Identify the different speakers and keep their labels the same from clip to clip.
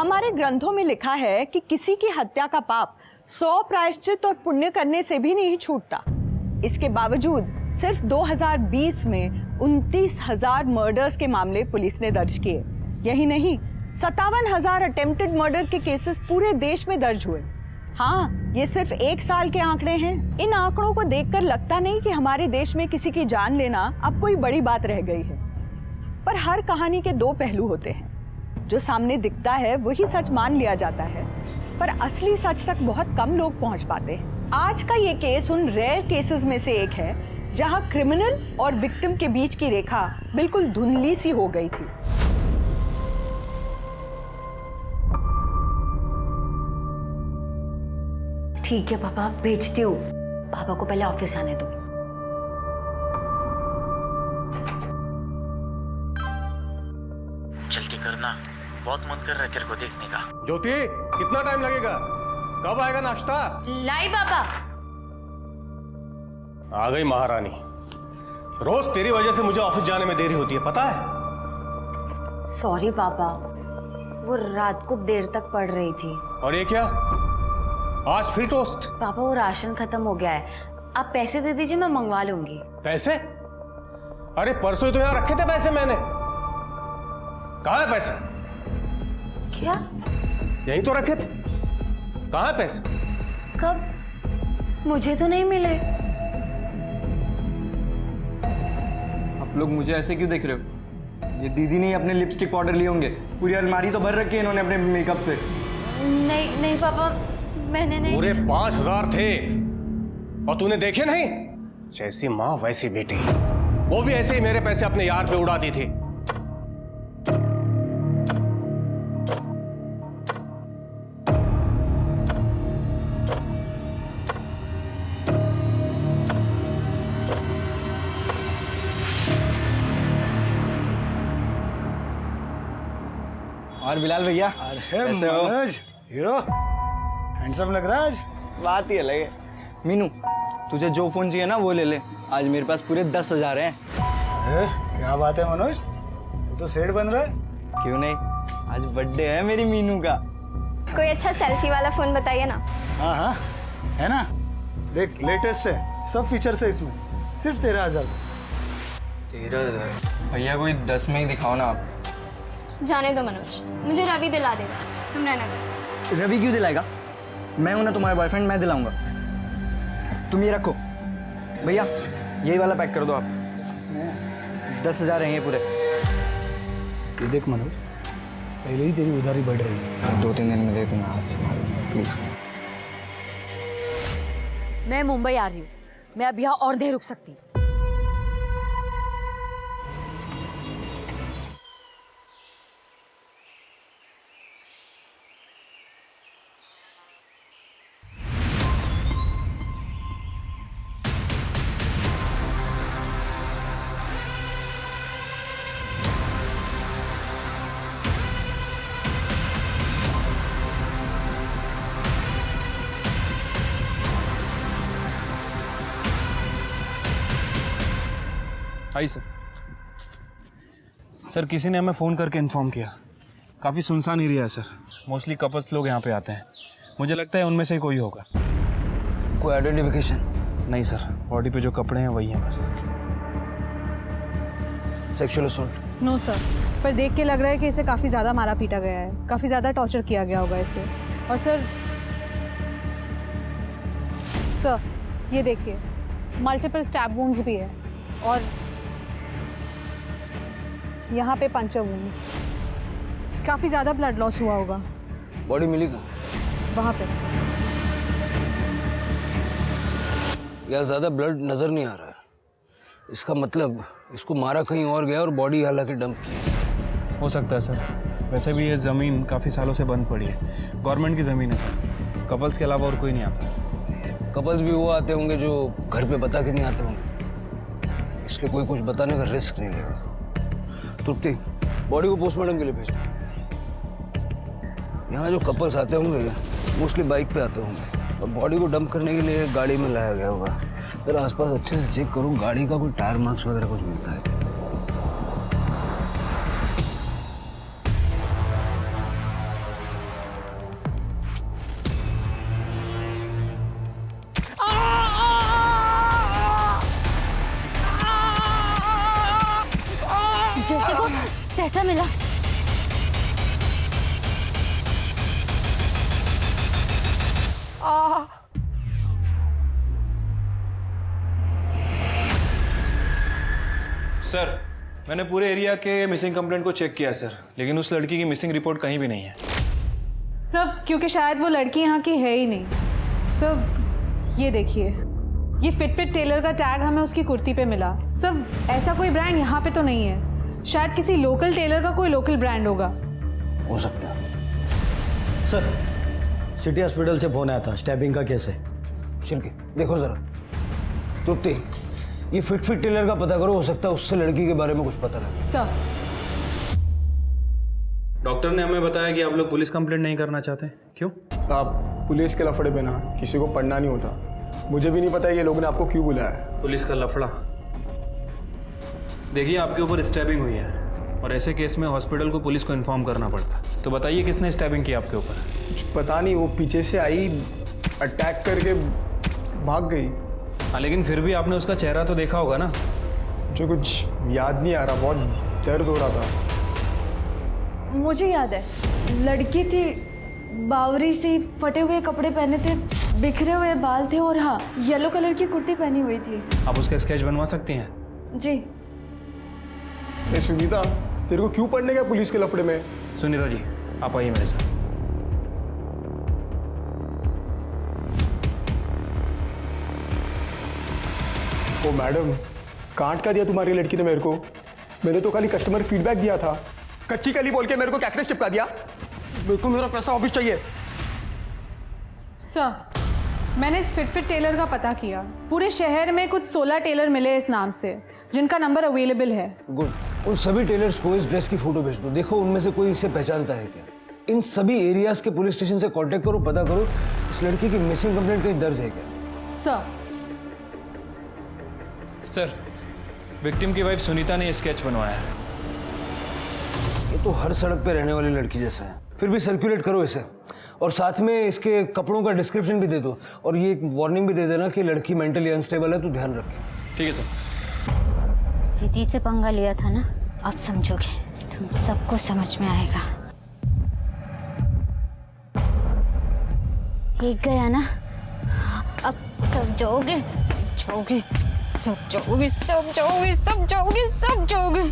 Speaker 1: हमारे ग्रंथों में लिखा है कि किसी की हत्या का पाप 100 प्रायश्चित और पुण्य करने से भी नहीं छूटता। इसके बावजूद सिर्फ 2020 में 29,000 मर्डर्स के मामले पुलिस ने दर्ज किए। यही नहीं, 57,000 अटेम्प्टेड मर्डर के केसेस पूरे देश में दर्ज हुए। हाँ, ये सिर्फ एक साल के आंकड़े हैं। इन आंकड़ों को देखकर लगता नहीं कि हमारे देश में किसी की जान लेना अब कोई बड़ी बात रह गई है। पर हर कहानी के दो पहलू होते हैं। जो सामने दिखता है वही सच मान लिया जाता है, पर असली सच तक बहुत कम लोग पहुंच पाते हैं। आज का ये केस उन रेयर केसेस में से एक है जहां क्रिमिनल और विक्टिम के बीच की रेखा बिल्कुल धुंधली सी हो गई थी।
Speaker 2: ठीक है पापा, भेजती हूँ। पापा को पहले ऑफिस आने दो।
Speaker 3: जल्दी करना, बहुत मन कर रहा है तेरे को देखने का।
Speaker 4: ज्योति, कितना टाइम लगेगा? कब आएगा नाश्ता?
Speaker 2: लाई पापा।
Speaker 4: आ गई महारानी। रोज तेरी वजह से मुझे ऑफिस जाने में देरी होती है, पता है?
Speaker 2: सॉरी पापा, वो रात को देर तक पढ़ रही थी।
Speaker 4: और ये क्या, आज फिर टोस्ट?
Speaker 2: पापा वो राशन खत्म हो गया है, आप पैसे दे दीजिए, मैं मंगवा लूंगी।
Speaker 4: पैसे? अरे परसों ही तो यहाँ रखे थे पैसे मैंने। कहाँ है पैसे?
Speaker 2: क्या?
Speaker 4: यही तो रखे थे। कहाँ है पैसे?
Speaker 2: कब? मुझे तो नहीं मिले।
Speaker 5: आप लोग मुझे ऐसे क्यों देख रहे हो? ये दीदी ने अपने लिपस्टिक पाउडर लिए होंगे। पूरी अलमारी तो भर रखी है इन्होंने अपने मेकअप से।
Speaker 2: नहीं नहीं पापा, मैंने नहीं।
Speaker 4: पूरे 5,000 थे और तूने देखे नहीं? जैसी माँ वैसी बेटी। वो भी ऐसे ही मेरे पैसे अपने यार पे उड़ा दी थी।
Speaker 5: और बिलाल भैया,
Speaker 6: अरे
Speaker 5: कैसे हो?
Speaker 6: मनोज, हीरो हैंडसम लग रहा है आज।
Speaker 5: बात ही अलग है। मीनू, तुझे जो फोन चाहिए ना वो ले ले। आज मेरे पास पूरे 10,000 हैं।
Speaker 6: अरे क्या बात है मनोज, तू तो सेठ बन रहा है।
Speaker 5: क्यों नहीं, आज बर्थडे है मेरी मीनू का।
Speaker 7: कोई अच्छा सेल्फी वाला फोन बताइए ना।
Speaker 6: हाँ हाँ है ना, देख लेटेस्ट है, सब फीचर्स है इसमें, सिर्फ 13,000।
Speaker 5: भैया कोई 10 में ही दिखाओ ना आप।
Speaker 7: जाने दो मनोज, मुझे रवि दिला देगा, तुम रहने दो।
Speaker 5: रवि क्यों दिलाएगा? मैं हूं ना तुम्हारा बॉयफ्रेंड, मैं दिलाऊंगा। तुम ये रखो। भैया यही वाला पैक कर दो आप। 10,000 हैं ये पूरे।
Speaker 6: ये देख मनोज, पहले ही तेरी उधारी बढ़ रही है।
Speaker 5: 2-3 दिन में दे दूंगा, हाथ से प्लीज।
Speaker 2: मैं मुंबई आ रही हूँ, मैं अब यहाँ और देर रुक सकती।
Speaker 8: Hi sir. सर किसी ने हमें फ़ोन करके इन्फॉर्म किया, काफ़ी सुनसान एरिया है सर। मोस्टली कपल्स लोग यहाँ पे आते हैं। मुझे लगता है उनमें से ही कोई होगा।
Speaker 5: कोई आइडेंटिफिकेशन?
Speaker 8: नहीं सर, बॉडी पे जो कपड़े हैं वही हैं बस।
Speaker 5: Sexual assault?
Speaker 9: नो सर, पर देख के लग रहा है कि इसे काफ़ी ज़्यादा मारा पीटा गया है, काफ़ी ज़्यादा टॉर्चर किया गया होगा इसे। और सर ये देखिए, मल्टीपल स्टैब वुंड्स भी है और यहाँ पे पंचर वुंड्स। काफ़ी ज़्यादा ब्लड लॉस हुआ होगा।
Speaker 5: बॉडी मिली कहाँ?
Speaker 9: वहाँ पे
Speaker 10: यार ज़्यादा ब्लड नज़र नहीं आ रहा है। इसका मतलब इसको मारा कहीं और गया और बॉडी हालांकि डंप की।
Speaker 8: हो सकता है सर। वैसे भी ये ज़मीन काफ़ी सालों से बंद पड़ी है, गवर्नमेंट की ज़मीन है सर। कपल्स के अलावा और कोई नहीं आता।
Speaker 10: कपल्स भी वो आते होंगे जो घर पे बता के नहीं आते होंगे, इसलिए कोई कुछ बताने का रिस्क नहीं लेगा। तृप्ति, बॉडी को पोस्टमार्टम के लिए भेजो। यहाँ जो कपल्स आते होंगे मोस्टली बाइक पे आते होंगे और बॉडी को डंप करने के लिए गाड़ी में लाया गया होगा। फिर आसपास अच्छे से चेक करूँ, गाड़ी का कोई टायर मार्क्स वगैरह कुछ मिलता है।
Speaker 8: सर, मैंने पूरे एरिया के मिसिंग कंप्लेंट को चेक किया सर, लेकिन उस लड़की की मिसिंग रिपोर्ट कहीं भी नहीं है।
Speaker 9: सब क्योंकि शायद वो लड़की यहाँ की है ही नहीं। सब ये देखिए, ये फिट टेलर का टैग हमें उसकी कुर्ती पे मिला। सब ऐसा कोई ब्रांड यहाँ पे तो नहीं है, शायद किसी लोकल टेलर का कोई लोकल ब्रांड होगा।
Speaker 10: हो सकता है।
Speaker 5: सर सिटी हॉस्पिटल से फोन आया था, स्टैबिंग का केस है।
Speaker 10: शिल्पी देखो जरा। तृप्ति, ये फिट टेलर का पता करो, हो सकता है उससे लड़की के बारे में कुछ पता लगे।
Speaker 9: सर,
Speaker 8: डॉक्टर ने हमें बताया कि आप लोग पुलिस कंप्लेंट नहीं करना चाहते, क्यों?
Speaker 6: साहब पुलिस के लफड़े पे ना किसी को पढ़ना नहीं होता। मुझे भी नहीं पता ये लोगों ने आपको क्यों बुलाया है।
Speaker 8: पुलिस का लफड़ा? देखिए, आपके ऊपर स्टैबिंग हुई है और ऐसे केस में हॉस्पिटल को पुलिस को इन्फॉर्म करना पड़ता है। तो बताइए किसने स्टैबिंग की आपके ऊपर?
Speaker 6: कुछ पता नहीं, वो पीछे से आई, अटैक करके भाग गई।
Speaker 8: हाँ, लेकिन फिर भी आपने उसका चेहरा तो देखा होगा ना?
Speaker 6: मुझे कुछ याद नहीं आ रहा, बहुत दर्द हो रहा था।
Speaker 11: मुझे याद है, लड़की थी, बावरी सी, फटे हुए कपड़े पहने थे, बिखरे हुए बाल थे और हाँ, येलो कलर की कुर्ती पहनी हुई थी।
Speaker 8: आप उसका स्केच बनवा सकती हैं?
Speaker 11: जी।
Speaker 6: ए सुनीता, तेरे को क्यों पढ़ने गया पुलिस के लफड़े में?
Speaker 8: सुनीता जी, आप आइए मेरे साथ।
Speaker 6: ओ मैडम, कांट का दिया तुम्हारी लड़की ने मेरे को। मैंने तो खाली कस्टमर फीडबैक दिया था। कच्ची कली बोल के मेरे को कैक्टस चिपका दिया। मेरे को मेरा पैसा वापस चाहिए।
Speaker 9: सर, मैंने इस फिट टेलर का पता किया। पूरे शहर में कुछ 16 टेलर मिले इस नाम से, जिनका नंबर अवेलेबल है।
Speaker 10: गुड। उन सभी टेलर्स को इस ड्रेस की फोटो भेज दो, देखो उनमें से कोई इसे पहचानता है क्या। इन सभी एरियाज के पुलिस स्टेशन से कांटेक्ट करो, पता करो इस लड़की की मिसिंग कंप्लेंट कहीं दर्ज है क्या।
Speaker 8: सर, विक्टिम की वाइफ सुनीता ने स्केच बनवाया है।
Speaker 10: ये तो हर सड़क पे रहने वाली लड़की जैसा है, फिर भी सर्कुलेट करो इसे, और साथ में इसके कपड़ों का डिस्क्रिप्शन भी दे दो, और ये एक वार्निंग भी दे देना कि लड़की मेंटली अनस्टेबल है, तो ध्यान रखें।
Speaker 8: ठीक है सर।
Speaker 2: दीदी से पंगा लिया था ना, अब समझोगे, तुम सबको समझ में आएगा। एक गया ना, अब समझोगे, समझोगे, समझोगे, समझोगे, समझोगे, समझोगे।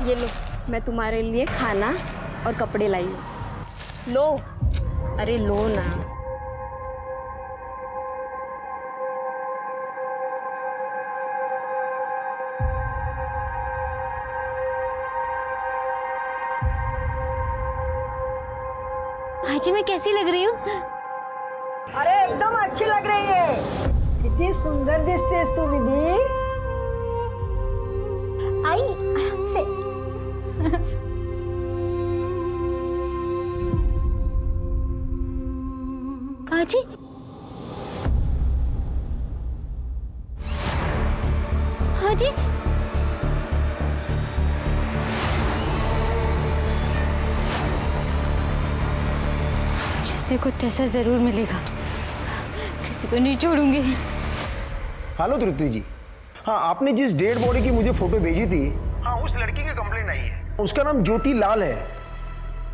Speaker 11: ये लो, मैं तुम्हारे लिए खाना और कपड़े लाई हूँ। लो, अरे लो ना।
Speaker 2: भाजी मैं कैसी लग रही हूँ?
Speaker 1: अरे एकदम अच्छी लग रही है। कितनी सुंदर दिखतेस तू विधि।
Speaker 2: आई आराम से। भाजी, भाजी, किसी को तैसा जरूर मिलेगा, किसी को नहीं छोड़ूंगी।
Speaker 5: हेलो तृप्ति जी, हाँ आपने जिस डेड बॉडी की मुझे फोटो भेजी थी, हाँ उस लड़की की कंप्लेंट आई है। उसका नाम ज्योति लाल है,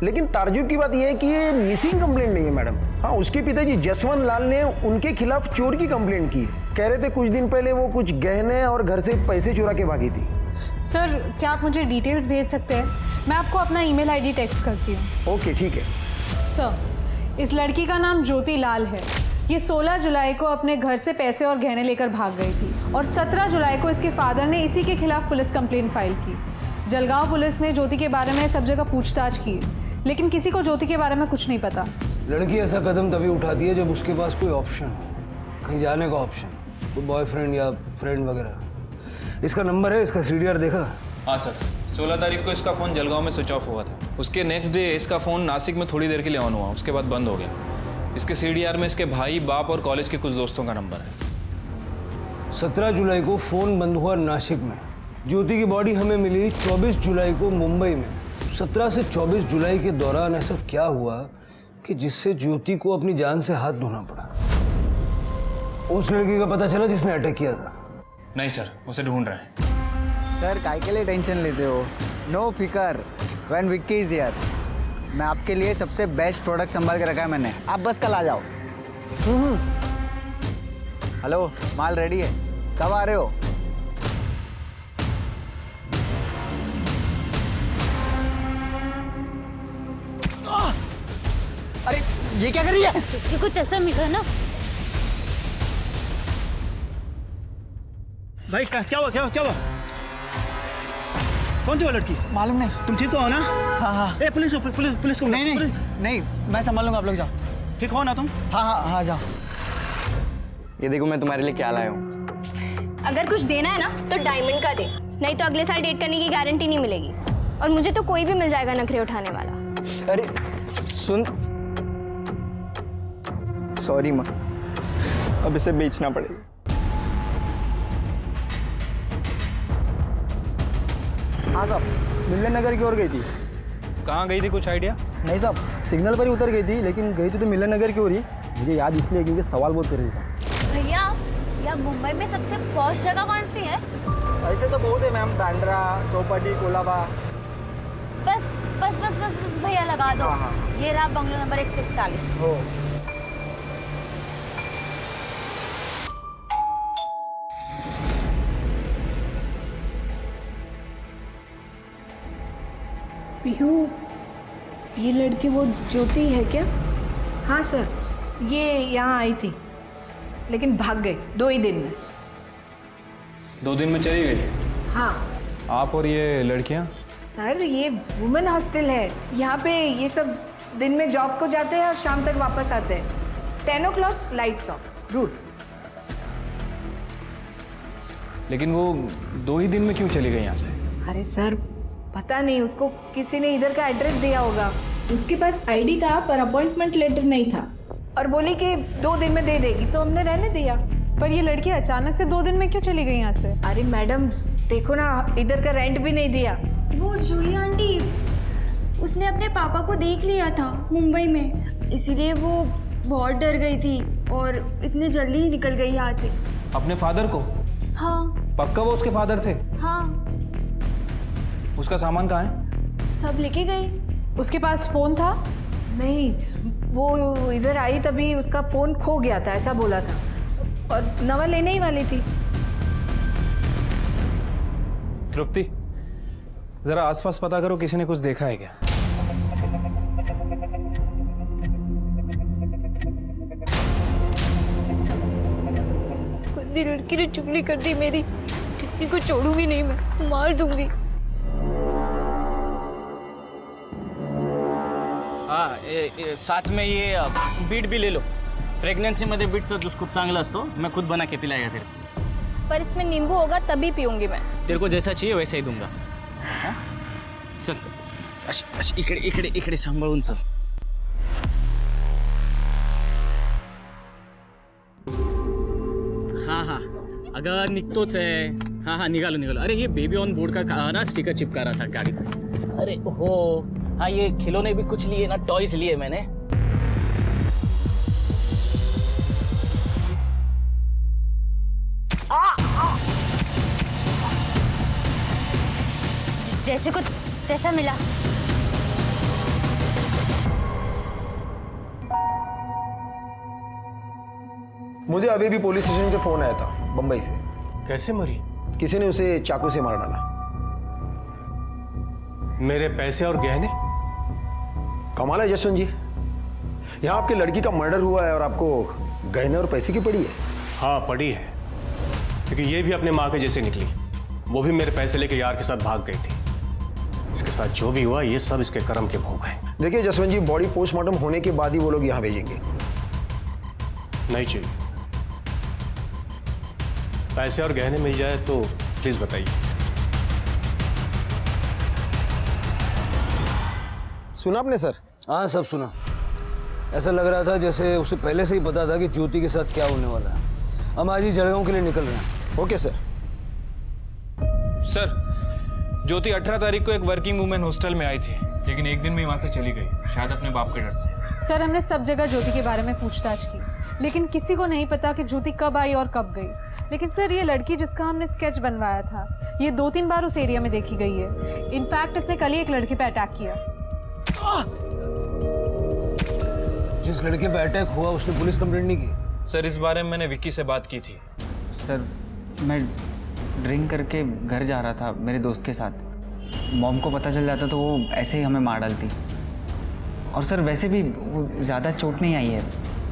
Speaker 5: लेकिन ताज्जुब की बात यह है कि ये मिसिंग कंप्लेंट नहीं है मैडम। हाँ उसके पिताजी जसवंत लाल ने उनके खिलाफ चोर की कंप्लेंट की। कह रहे थे कुछ दिन पहले वो कुछ गहने और घर से पैसे चुरा के भागी थी।
Speaker 9: सर, क्या आप मुझे डिटेल्स भेज सकते हैं? मैं आपको अपना ईमेल आईडी टेक्स्ट करती हूँ।
Speaker 5: ओके ठीक है।
Speaker 9: सर, इस लड़की का नाम ज्योति लाल है। ये 16 जुलाई को अपने घर से पैसे और गहने लेकर भाग गई थी और 17 जुलाई को इसके फादर ने इसी के खिलाफ पुलिस कंप्लेंट फाइल की। जलगांव पुलिस ने ज्योति के बारे में सब जगह पूछताछ की, लेकिन किसी को ज्योति के बारे में कुछ नहीं पता।
Speaker 10: लड़की ऐसा कदम तभी उठाती है जब उसके पास कोई ऑप्शन हो, कहीं जाने का ऑप्शन, कोई बॉयफ्रेंड या फ्रेंड वगैरह। इसका नंबर है, इसका CDR देखा?
Speaker 8: हाँ सर, 16 तारीख को इसका फ़ोन जलगांव में स्विच ऑफ हुआ था। उसके नेक्स्ट डे इसका फ़ोन नासिक में थोड़ी देर के लिए ऑन हुआ, उसके बाद बंद हो गया। इसके CDR में इसके भाई, बाप और कॉलेज के कुछ दोस्तों का नंबर है।
Speaker 10: 17 जुलाई को फ़ोन बंद हुआ नासिक में। ज्योति की बॉडी हमें मिली 24 जुलाई को मुंबई में। 17 से 24 जुलाई के दौरान ऐसा क्या हुआ कि जिससे ज्योति को अपनी जान से हाथ धोना पड़ा? उस लड़की का पता चला जिसने अटैक किया था?
Speaker 8: नहीं सर, उसे ढूंढ रहे हैं।
Speaker 5: सर काय के लिए टेंशन लेते हो? नो फिकर, व्हेन विक्की इज हियर।
Speaker 12: मैं आपके लिए सबसे बेस्ट प्रोडक्ट संभाल के रखा है मैंने, आप बस कल आ जाओ। हेलो, माल रेडी है, कब आ रहे हो? अरे ये क्या कर रही है?
Speaker 2: ये कुछ ऐसा मिला ना।
Speaker 13: भाई क्या हुआ? कौन थी वो लड़की?
Speaker 12: मालूम नहीं।
Speaker 13: तुम ठीक तो हो ना?
Speaker 12: हाँ।
Speaker 13: ए पुलिस को।
Speaker 12: नहीं, मैं संभाल लूंगा, आप लोग जाओ।
Speaker 13: ठीक हो ना तुम?
Speaker 12: हाँ, जाओ। ये देखो मैं तुम्हारे लिए क्या लाया हूँ।
Speaker 7: अगर कुछ देना है ना तो डायमंड का दे, नहीं तो अगले साल डेट करने की गारंटी नहीं मिलेगी। और मुझे तो कोई भी मिल जाएगा नखरे उठाने वाला।
Speaker 12: अरे सुन, सॉरी माँ, अब इसे बेचना पड़ेगा। हाँ साहब, मिलन नगर की ओर गई थी।
Speaker 8: कहाँ गई थी, कुछ आइडिया?
Speaker 12: नहीं साहब, सिग्नल पर ही उतर गई थी, लेकिन गई थी तो मिलन नगर की ओर ही। मुझे याद इसलिए क्योंकि सवाल बहुत कर रही थी।
Speaker 2: भैया, या मुंबई में सबसे पॉश जगह कौन सी है?
Speaker 12: ऐसे तो बहुत है मैम, बांद्रा, चौपाटी, कोलाबा।
Speaker 2: बस भैया लगा दो।
Speaker 12: हाँ।
Speaker 2: ये रहा बंगलो नंबर 141।
Speaker 12: हो।
Speaker 11: पीहू, ये लड़की वो ज्योति है क्या?
Speaker 9: हाँ सर, ये यहाँ आई थी लेकिन भाग गई 2 ही दिन में।
Speaker 8: 2 दिन में चली गई?
Speaker 9: हाँ
Speaker 8: आप और ये लड़कियाँ?
Speaker 9: सर, ये वुमेन हॉस्टल है। यहाँ पे ये सब दिन में जॉब को जाते हैं और शाम तक वापस आते हैं। 10 o'clock लाइट्स ऑफ।
Speaker 12: गुड।
Speaker 8: लेकिन वो 2 ही दिन में क्यों चली गई यहाँ से?
Speaker 9: अरे सर, पता नहीं, उसको किसी ने इधर का एड्रेस दिया होगा। उसके पास आईडी था पर अपॉइंटमेंट लेटर नहीं था, और बोली कि 2 दिन में दे देगी, तो हमने रहने दिया।
Speaker 14: पर ये लड़की अचानक से 2 दिन में क्यों चली गई यहाँ से?
Speaker 9: अरे मैडम देखो ना, इधर का रेंट भी नहीं दिया।
Speaker 7: वो जूही आंटी, उसने अपने पापा को देख लिया था मुंबई में, इसीलिए वो बहुत डर गई थी और इतने जल्दी ही निकल गई यहाँ से।
Speaker 8: अपने फादर को?
Speaker 7: हाँ।
Speaker 8: पक्का वो उसके फादर थे?
Speaker 7: हाँ।
Speaker 8: उसका सामान कहाँ है?
Speaker 7: सब लेके गए।
Speaker 14: उसके पास फोन था?
Speaker 9: नहीं, वो इधर आई तभी उसका फोन खो गया था, ऐसा बोला था, और नवा लेने ही वाली थी।
Speaker 8: तृप्ति, जरा आसपास पता करो, किसी ने कुछ देखा है क्या?
Speaker 7: गंदी लड़की ने चुगली कर दी मेरी, किसी को छोड़ूंगी नहीं, मैं मार दूंगी।
Speaker 3: हाँ, साथ में ये बीट भी ले लो। प्रेग्नेंसीमध्ये बीटचा ज्यूस खूप चांगला असतो, मैं खुद बना के पिलाएगा तेरे।
Speaker 7: पर इसमें नींबू होगा तभी पीऊंगी मैं।
Speaker 3: तेरे को जैसा चाहिए वैसा ही दूंगा। हाँ? चल, इकडे सांभाळून चल। हाँ, अगर निघतोच आहे। हाँ, निघालो। अरे ये बेबी ऑन बोर्ड का ना स्टिकर चिपका रहा था गाड़ी पे। अरे हो, हाँ, ये खिलौने भी कुछ लिए ना, टॉयज लिए मैंने।
Speaker 2: जैसे कुछ तैसा मिला।
Speaker 5: मुझे अभी भी पुलिस स्टेशन से फोन आया था बंबई से।
Speaker 4: कैसे मरी?
Speaker 5: किसी ने उसे चाकू से मार डाला।
Speaker 4: मेरे पैसे और गहने?
Speaker 5: कमाल है जसवंत जी, यहाँ आपकी लड़की का मर्डर हुआ है और आपको गहने और पैसे की पड़ी है।
Speaker 4: हाँ पड़ी है, क्योंकि ये भी अपने माँ के जैसे निकली। वो भी मेरे पैसे लेके यार के साथ भाग गई थी। इसके साथ जो भी हुआ ये सब इसके कर्म के भोग हैं।
Speaker 5: देखिए जसवंत जी, बॉडी पोस्टमार्टम होने के बाद ही वो लोग यहाँ भेजेंगे।
Speaker 4: नहीं चाहिए। पैसे और गहने मिल जाए तो प्लीज बताइए।
Speaker 5: सुना आपने सर?
Speaker 10: हाँ सब सुना। ऐसा लग रहा था जैसे उसे पहले से ही पता था कि ज्योति के साथ क्या होने वाला है। हम आज ही जड़गांव के लिए निकल रहे हैं।
Speaker 5: Okay sir.
Speaker 8: सर, ज्योति 18 तारीख को एक वर्किंग वुमेन हॉस्टल में आई थी, लेकिन एक दिन में वहां से चली गई, शायद अपने बाप के डर से।
Speaker 14: सर, हमने सब जगह ज्योति के बारे में पूछताछ की, लेकिन किसी को नहीं पता कि ज्योति कब आई और कब गई। लेकिन सर, ये लड़की जिसका हमने स्केच बनवाया था, ये 2-3 बार उस एरिया में देखी गई है। इनफैक्ट इसने कल ही एक लड़की पे अटैक किया।
Speaker 10: जिस लड़के पे अटैक हुआ उसने पुलिस कंप्लेंट नहीं की?
Speaker 8: सर इस बारे में मैंने विक्की से बात की थी।
Speaker 15: सर मैं ड्रिंक करके घर जा रहा था मेरे दोस्त के साथ। मॉम को पता चल जाता तो वो ऐसे ही हमें मार डालती। और सर वैसे भी वो ज़्यादा चोट नहीं आई है,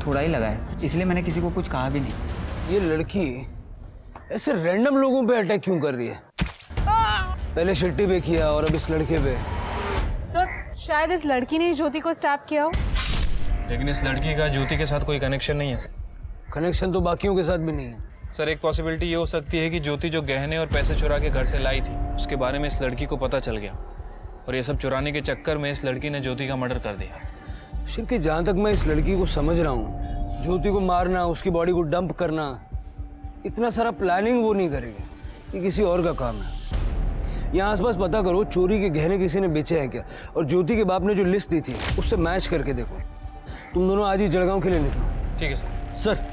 Speaker 15: थोड़ा ही लगा है, इसलिए मैंने किसी को कुछ कहा भी नहीं।
Speaker 10: ये लड़की ऐसे रैंडम लोगों पे अटैक क्यों कर रही है? पहले शिट्टी पे किया और अब इस लड़के पे।
Speaker 14: सर शायद इस लड़की ने ज्योति को स्टैप किया हो।
Speaker 8: लेकिन इस लड़की का ज्योति के साथ कोई कनेक्शन नहीं है।
Speaker 10: कनेक्शन तो बाकियों के साथ भी नहीं है।
Speaker 8: सर एक पॉसिबिलिटी ये हो सकती है कि ज्योति जो गहने और पैसे चुरा के घर से लाई थी उसके बारे में इस लड़की को पता चल गया और ये सब चुराने के चक्कर में इस लड़की ने ज्योति का मर्डर कर दिया।
Speaker 10: शिल्पी, जहाँ तक मैं इस लड़की को समझ रहा हूँ, ज्योति को मारना, उसकी बॉडी को डंप करना, इतना सारा प्लानिंग वो नहीं करेगी। ये किसी और का काम है। यहाँ आसपास पता करो चोरी के गहने किसी ने बेचे हैं क्या, और ज्योति के बाप ने जो लिस्ट दी थी उससे मैच करके देखो। तुम दोनों आज ही जलगांव के लिए निकलो।
Speaker 8: ठीक है सर।
Speaker 12: सर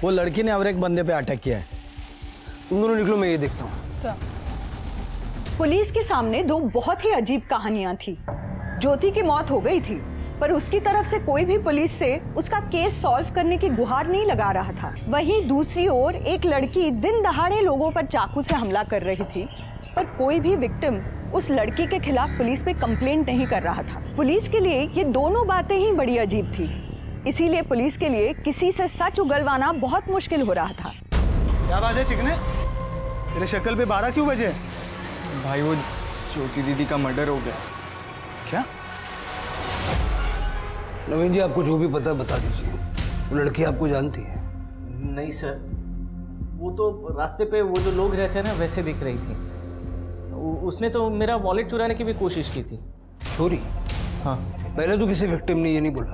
Speaker 12: वो लड़की ने और एक बंदे पे अटैक किया है।
Speaker 10: तुम दोनों निकलो, मैं ये देखता हूँ।
Speaker 14: सर
Speaker 1: पुलिस के सामने दो बहुत ही अजीब कहानियां थी। ज्योति की मौत हो गई थी, पर उसकी तरफ से कोई भी पुलिस से उसका केस सॉल्व करने की गुहार नहीं लगा रहा था। वहीं दूसरी ओर एक लड़की दिन दहाड़े लोगों पर चाकू से हमला कर रही थी, पर कोई भी विक्टिम उस लड़की के खिलाफ पुलिस पे कंप्लेंट नहीं कर रहा था। पुलिस के लिए ये दोनों बातें ही बड़ी अजीब थी, इसीलिए पुलिस के लिए किसी से सच उगलवाना बहुत मुश्किल हो रहा था।
Speaker 13: क्या बात है चिकने, तेरे शक्ल पे 12 क्यों बजे?
Speaker 15: भाई वो ज्योति दीदी का मर्डर हो गया।
Speaker 10: क्या? नवीन जी, आपको जो भी पता बता दीजिए। वो लड़की आपको जानती है?
Speaker 3: नहीं सर, वो तो रास्ते पे वो जो लोग रहते हैं ना वैसे दिख रही थी। उसने तो मेरा वॉलेट चुराने की भी कोशिश की थी।
Speaker 10: चोरी?
Speaker 3: हाँ।
Speaker 10: पहले तो किसी विक्टिम ने ये नहीं बोला।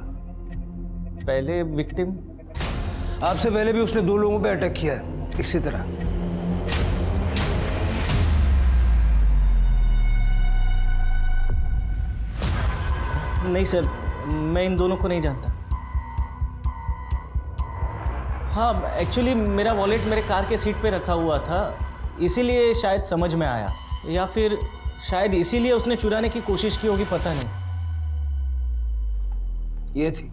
Speaker 3: पहले विक्टिम?
Speaker 10: आपसे पहले भी उसने 2 लोगों पे अटैक किया है इसी तरह।
Speaker 3: नहीं सर, मैं इन दोनों को नहीं जानता। हाँ, एक्चुअली मेरा वॉलेट मेरे कार के सीट पे रखा हुआ था, इसीलिए शायद समझ में आया, या फिर शायद इसीलिए उसने चुराने की कोशिश की होगी, पता नहीं।
Speaker 10: ये थी।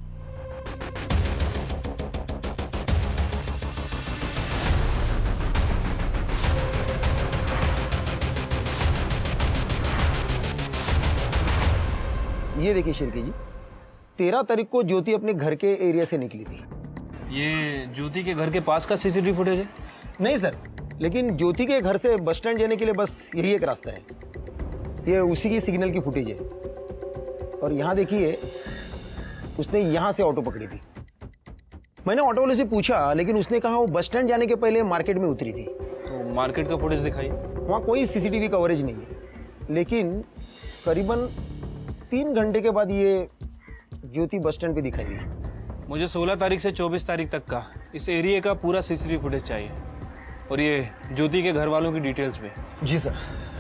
Speaker 5: ये देखिए शिल्पी जी, 13 तारीख को ज्योति अपने घर के एरिया से निकली थी।
Speaker 8: ये ज्योति के घर के पास का सीसीटीवी फुटेज है?
Speaker 5: नहीं सर, लेकिन ज्योति के घर से बस स्टैंड जाने के लिए बस यही एक रास्ता है। ये उसी की सिग्नल की फुटेज है। और यहाँ देखिए, उसने यहाँ से ऑटो पकड़ी थी। मैंने ऑटो वाले से पूछा, लेकिन उसने कहा वो बस स्टैंड जाने के पहले मार्केट में उतरी थी।
Speaker 8: तो मार्केट का फुटेज दिखाइए।
Speaker 5: वहाँ कोई सीसीटीवी कवरेज नहीं है, लेकिन करीबन 3 घंटे के बाद ये ज्योति बस स्टैंड पे दिखाई दी।
Speaker 8: मुझे 16 तारीख से 24 तारीख तक का इस एरिया का पूरा सीसीटीवी फुटेज चाहिए, और ये ज्योति के घर वालों की डिटेल्स पे।
Speaker 5: जी सर।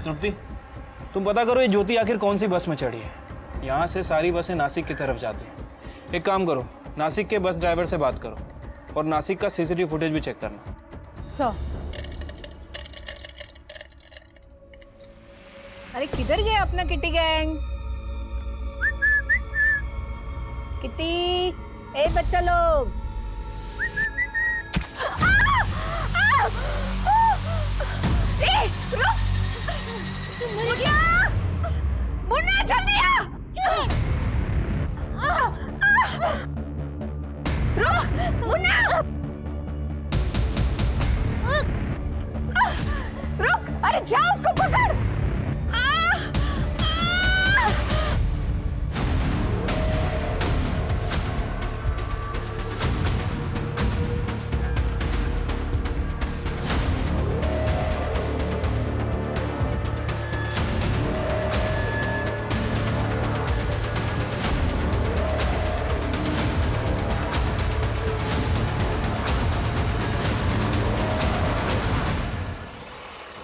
Speaker 8: तृप्ति, तुम पता करो ये ज्योति आखिर कौन सी बस में चढ़ी है। यहाँ से सारी बसें नासिक की तरफ जाती हैं। एक काम करो, नासिक के बस ड्राइवर से बात करो और नासिक का सीसीटीवी फुटेज भी चेक करना।
Speaker 14: सर। अरे किधर गए अपना किटी गैंग? किटी, ए बच्चा लोग। मुन्ना जल्दी आ! मुन्ना! रुक! अरे जा उसको पकड़!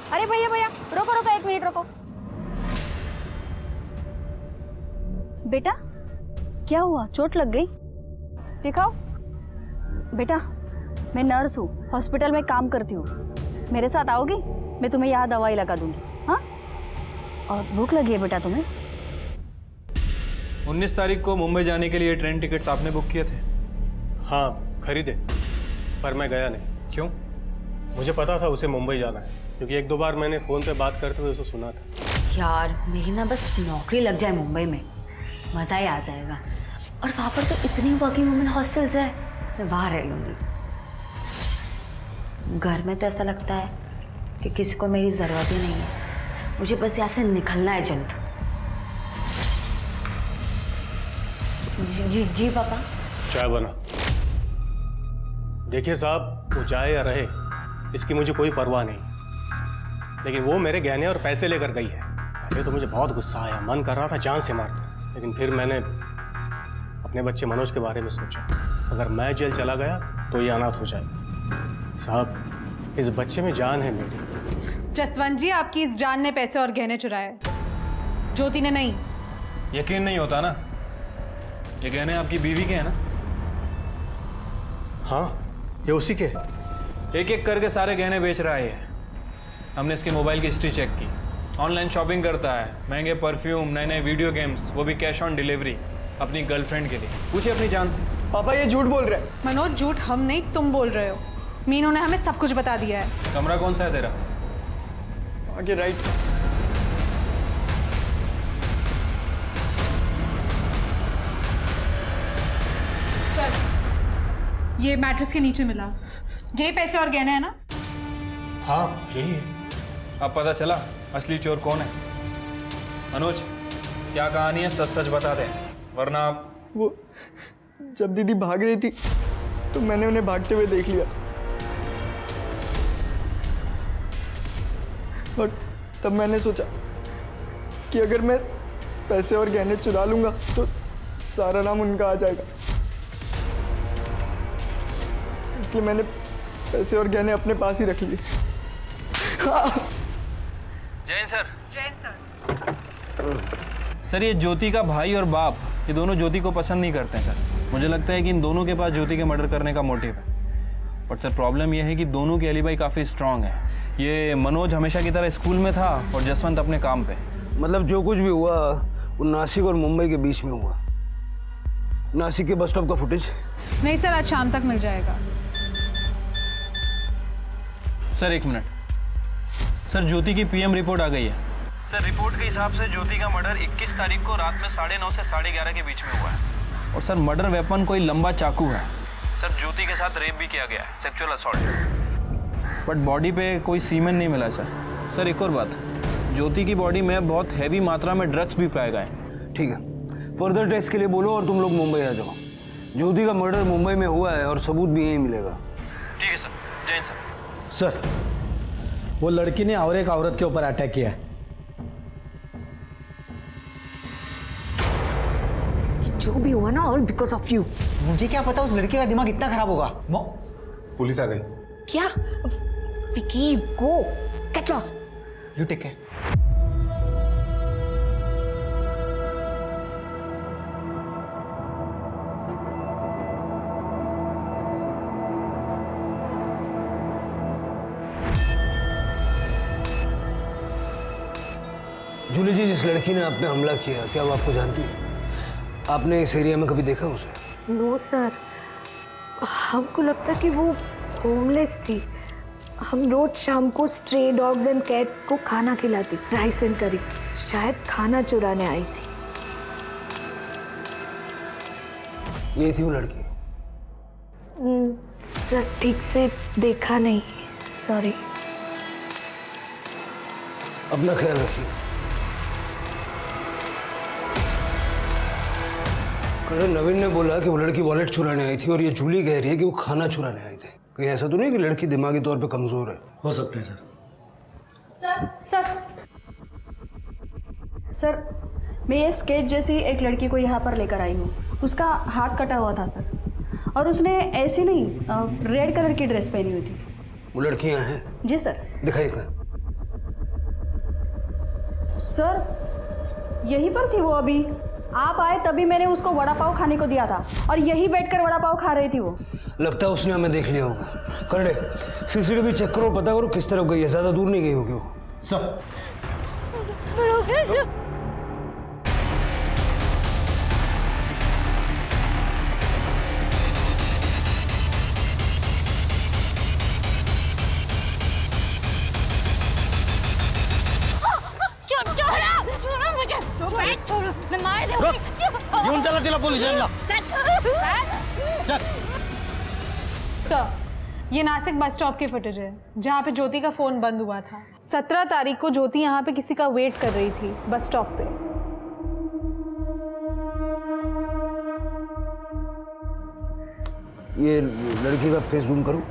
Speaker 14: अरे भैया भैया, रोको रोको, 1 मिनट रोको।
Speaker 11: बेटा क्या हुआ, चोट लग गई?
Speaker 14: दिखाओ।
Speaker 11: बेटा मैं नर्स हूँ, हॉस्पिटल में काम करती हूँ, मेरे साथ आओगी? मैं तुम्हें यहाँ दवाई लगा दूंगी। हाँ, और भूख लगी है बेटा तुम्हें?
Speaker 8: 19 तारीख को मुंबई जाने के लिए ट्रेन टिकट्स आपने बुक किए थे?
Speaker 4: हाँ खरीदे, पर मैं गया नहीं।
Speaker 8: क्यों?
Speaker 4: मुझे पता था उसे मुंबई जाना है, क्योंकि एक दो बार मैंने फ़ोन पे बात करते हुए उसे सुना था।
Speaker 2: यार मेरी ना बस नौकरी लग जाए मुंबई में, मज़ा ही आ जाएगा। और वहाँ पर तो इतनी वर्किंग वुमेन हॉस्टल्स है, मैं वहाँ रह लूँगी। घर में तो ऐसा लगता है कि किसी को मेरी ज़रूरत ही नहीं है। मुझे बस यहाँ से निकलना है जल्द। जी जी पापा।
Speaker 4: चाय बना। देखिए साहब, वो जाए या रहे इसकी मुझे कोई परवाह नहीं, लेकिन वो मेरे गहने और पैसे लेकर गई है। पहले तो मुझे बहुत गुस्सा आया, मन कर रहा था जान से मार दूं, लेकिन फिर मैंने अपने बच्चे मनोज के बारे में सोचा। अगर मैं जेल चला गया तो ये अनाथ हो जाएगा। साहब, इस बच्चे में जान है मेरी।
Speaker 14: जसवंत जी, आपकी इस जान ने पैसे और गहने चुराए, ज्योति ने नहीं।
Speaker 8: यकीन नहीं होता ना? ये गहने आपकी बीवी के हैं ना?
Speaker 4: हाँ, ये उसी के।
Speaker 8: एक एक करके सारे गहने बेच रहा है ये। हमने इसकी मोबाइल की हिस्ट्री चेक की, ऑनलाइन शॉपिंग करता है, महंगे परफ्यूम, नए नए वीडियो गेम्स, वो भी कैश ऑन डिलीवरी अपनी गर्लफ्रेंड के लिए। पूछिए अपनी जान से।
Speaker 6: पापा ये झूठ बोल रहे हैं।
Speaker 14: मनोज, झूठ हम नहीं, तुम बोल रहे हो। मीनू ने हमें सब कुछ बता दिया है।
Speaker 8: कमरा कौन सा है तेरा?
Speaker 6: आगे राइट।
Speaker 14: सर, ये मैट्रेस के नीचे मिला, ये पैसे और गहने हैं ना?
Speaker 4: हाँ यही है।
Speaker 8: अब पता चला असली चोर कौन है। मनोज, क्या कहानी है, सच सच बता दे, वरना आप।
Speaker 6: वो जब दीदी भाग रही थी तो मैंने उन्हें भागते हुए देख लिया, और तब मैंने सोचा कि अगर मैं पैसे और गहने चुरा लूंगा तो सारा नाम उनका आ जाएगा। इसलिए मैंने पैसे और गहने अपने पास ही रख लिए।
Speaker 8: Jain sir.
Speaker 14: Jain sir.
Speaker 8: Sir, ये ज्योति का भाई और बाप, ये दोनों ज्योति को पसंद नहीं करते हैं सर। मुझे लगता है कि इन दोनों के पास ज्योति के मर्डर करने का मोटिव है। बट सर, प्रॉब्लम ये है कि दोनों की एलिबाई काफ़ी स्ट्रांग है। ये मनोज हमेशा की तरह स्कूल में था और जसवंत अपने काम पे।
Speaker 10: मतलब जो कुछ भी हुआ वो नासिक और मुंबई के बीच में हुआ। नासिक के बस स्टॉप का फुटेज?
Speaker 14: नहीं सर, आज शाम तक मिल जाएगा।
Speaker 8: सर एक मिनट सर, ज्योति की पीएम रिपोर्ट आ गई है। सर, रिपोर्ट के हिसाब से ज्योति का मर्डर 21 तारीख को रात में 9:30 से 11:30 के बीच में हुआ है। और सर, मर्डर वेपन कोई लंबा चाकू है। सर, ज्योति के साथ रेप भी किया गया है, सेक्सुअल असॉल्ट। बट बॉडी पे कोई सीमेन नहीं मिला सर। सर एक और बात, ज्योति की बॉडी में बहुत हैवी मात्रा में ड्रग्स भी पाए गए।
Speaker 10: ठीक है, फर्दर टेस्ट के लिए बोलो और तुम लोग मुंबई आ जाओ। ज्योति का मर्डर मुंबई में हुआ है और सबूत भी यहीं मिलेगा।
Speaker 8: ठीक है सर। जैन सर।
Speaker 12: सर, वो लड़की ने और एक औरत के ऊपर अटैक किया है।
Speaker 2: जो भी हुआ ना, ऑल बिकॉज ऑफ यू।
Speaker 15: मुझे क्या पता उस लड़के का दिमाग इतना खराब होगा।
Speaker 13: पुलिस आ गई।
Speaker 2: क्या? Vicky, go get lost.
Speaker 15: You take care.
Speaker 10: Julie ji, जिस लड़की ने आप पे हमला किया, क्या वो आपको जानती है? आपने इस एरिया में कभी देखा उसे?
Speaker 11: नो सर, हमको लगता कि वो होमलेस थी। हम रोज शाम को स्ट्रे डॉग्स एंड कैट्स को खाना खिलाती, राइस एंड करी। शायद खाना चुराने आई थी।
Speaker 10: ये थी वो लड़की?
Speaker 11: सर ठीक से देखा नहीं, सॉरी।
Speaker 10: अपना ख्याल रखिए। करण, नवीन ने बोला कि वो लड़की वॉलेट चुराने आई थी और ये जूली कह रही है कि वो खाना चुराने आई थी। कहीं ऐसा तो नहीं कि लड़की दिमागी तौर पे कमजोर है?
Speaker 12: हो सकता है सर।
Speaker 11: सर, मैं ये स्केच जैसी एक लड़की को यहाँ पर लेकर आई हूँ। उसका हाथ कटा हुआ था सर, और उसने ऐसी नहीं रेड कलर की ड्रेस पहनी हुई थी।
Speaker 10: वो लड़कियां हैं?
Speaker 11: जी सर।
Speaker 10: दिखाइए कहाँ?
Speaker 11: सर यहीं पर थी वो। अभी आप आए तभी मैंने उसको वड़ा पाव खाने को दिया था, और यहीं बैठकर वड़ा पाव खा रही थी वो।
Speaker 10: लगता है उसने हमें देख लिया होगा। करड़े, सीसीटीवी चेक करो, पता करो किस तरफ गई है। ज्यादा दूर नहीं गई होगी वो।
Speaker 12: सर
Speaker 2: छोड़ो, मैं मार दूंगी।
Speaker 4: घेऊन चला तिला पोलीस स्टेशनला.
Speaker 14: सर, ये नासिक बस स्टॉप की फुटेज है जहाँ पे ज्योति का फोन बंद हुआ था। 17 तारीख को ज्योति यहाँ पे किसी का वेट कर रही थी बस स्टॉप पे।
Speaker 10: ये लड़की का फेस जूम करो।